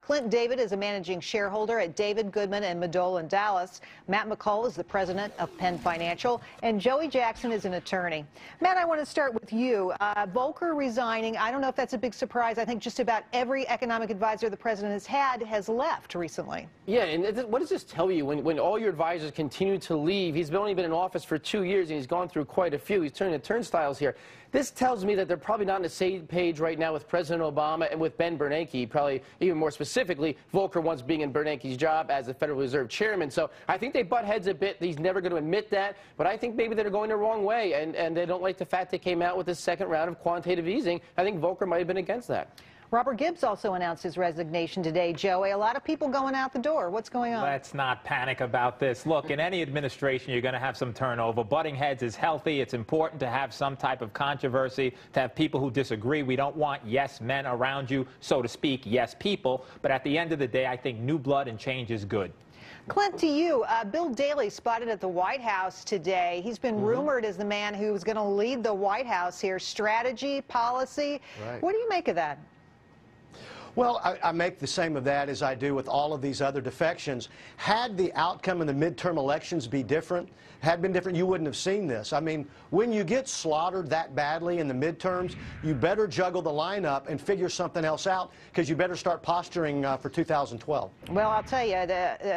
Clint David is a managing shareholder at David, Goodman and Madole in Dallas. Matt McCall is the president of Penn Financial, and Joey Jackson is an attorney. Matt, I want to start with you. Volcker resigning. I don't know if that's a big surprise. I think just about every economic advisor the president has had has left recently. Yeah, and what does this tell you when all your advisors continue to leave? He's only been in office for 2 years, and he's gone through quite a few. He's turning the turnstiles here. This tells me that they're probably not on the same page right now with President Obama and with Ben Bernanke, probably even more specifically, Volcker once being in Bernanke's job as the Federal Reserve Chairman. So I think they butt heads a bit. He's never going to admit that, but I think maybe they're going the wrong way, and they don't like the fact they came out with this second round of quantitative easing. I think Volcker might have been against that. Robert Gibbs also announced his resignation today, Joey. A lot of people going out the door. What's going on? Let's not panic about this. Look, in any administration, you're going to have some turnover. Butting heads is healthy. It's important to have some type of controversy, to have people who disagree. We don't want yes men around you, so to speak, yes people. But at the end of the day, I think new blood and change is good. Clint, to you, Bill Daley spotted at the White House today. He's been rumored as the man who's going to lead the White House here. Strategy, policy. Right. What do you make of that? Well, I make the same of that as I do with all of these other defections. Had the outcome in the midterm elections been different, you wouldn't have seen this. I mean, when you get slaughtered that badly in the midterms, you better juggle the lineup and figure something else out, because you better start posturing for 2012. Well, I'll tell you,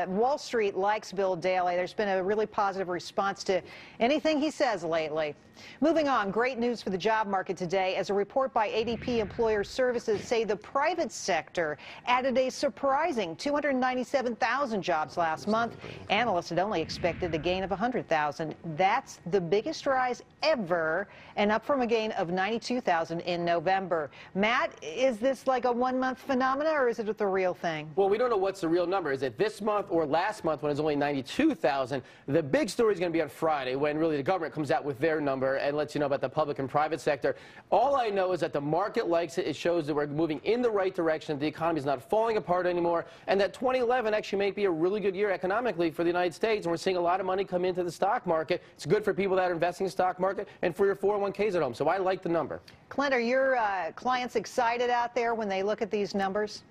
Wall Street likes Bill Daley. There's been a really positive response to anything he says lately. Moving on, great news for the job market today, as a report by ADP Employer Services say the private sector added a surprising 297,000 jobs last month. Analysts had only expected a gain of 100,000. That's the biggest rise ever, and up from a gain of 92,000 in November. Matt, is this like a one-month phenomena, or is it the real thing? Well, we don't know what's the real number. Is it this month or last month when it's only 92,000? The big story is going to be on Friday, when really the government comes out with their number and lets you know about the public and private sector. All I know is that the market likes it. It shows that we're moving in the right direction. The economy is not falling apart anymore, and that 2011 actually may be a really good year economically for the United States, and we're seeing a lot of money come into the stock market. It's good for people that are investing in the stock market and for your 401ks at home. So I like the number. Clint, are your clients excited out there when they look at these numbers?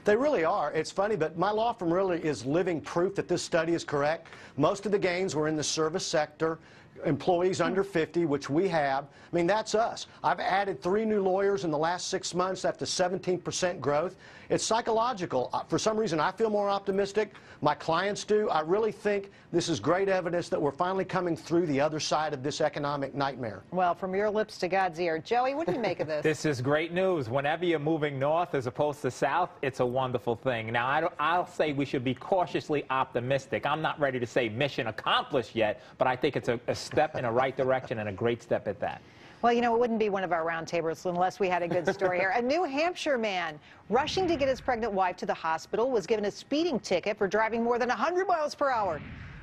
They really are. It's funny, but my law firm really is living proof that this study is correct. Most of the gains were in the service sector, employees under 50, which we have. I mean, that's us. I've added 3 new lawyers in the last 6 months after 17% growth. It's psychological. For some reason, I feel more optimistic. My clients do. I really think this is great evidence that we're finally coming through the other side of this economic nightmare. Well, from your lips to God's ear. Joey, what do you make of this? This is great news. Whenever you're moving north as opposed to south, it's a wonderful thing. Now, I'll say we should be cautiously optimistic. I'm not ready to say mission accomplished yet, but I think it's a step in the right direction, and a great step at that. Well, you know, it wouldn't be one of our roundtables unless we had a good story here. A New Hampshire man rushing to get his pregnant wife to the hospital was given a speeding ticket for driving more than 100 miles per hour.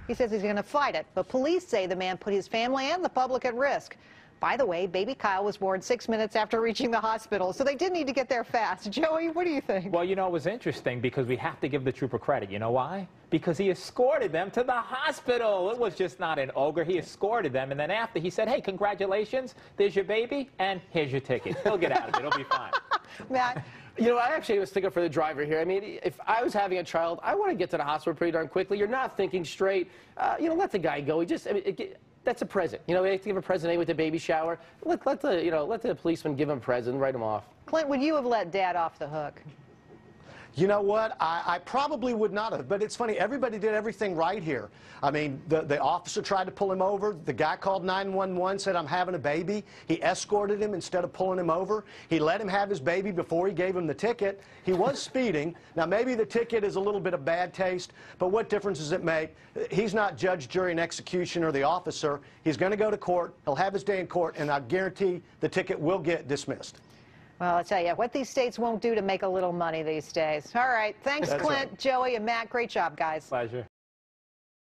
He says he's going to fight it, but police say the man put his family and the public at risk. By the way, baby Kyle was born 6 minutes after reaching the hospital, so they did need to get there fast. Joey, what do you think? Well, you know, it was interesting because we have to give the trooper credit. You know why? Because he escorted them to the hospital. It was just not an ogre. He escorted them, and then after he said, hey, congratulations, there's your baby, and here's your ticket. He'll get out of it. It'll be fine. Matt? You know, I actually was thinking for the driver here. I mean, if I was having a child, I want to get to the hospital pretty darn quickly. You're not thinking straight. You know, let the guy go. He just, I mean, that's a present. You know, they have to give a present with the baby shower. Let the policeman give him a present, write him off. Clint, would you have let Dad off the hook? You know what? I probably would not have, but it's funny. Everybody did everything right here. I mean, the officer tried to pull him over. The guy called 911, said, I'm having a baby. He escorted him instead of pulling him over. He let him have his baby before he gave him the ticket. He was speeding. Now, maybe the ticket is a little bit of bad taste, but what difference does it make? He's not judge, jury, and executioner, the officer. He's going to go to court. He'll have his day in court, and I guarantee the ticket will get dismissed. Well, I'll tell you, what these states won't do to make a little money these days. All right. Thanks, Clint, Joey, and Matt. Great job, guys. Pleasure.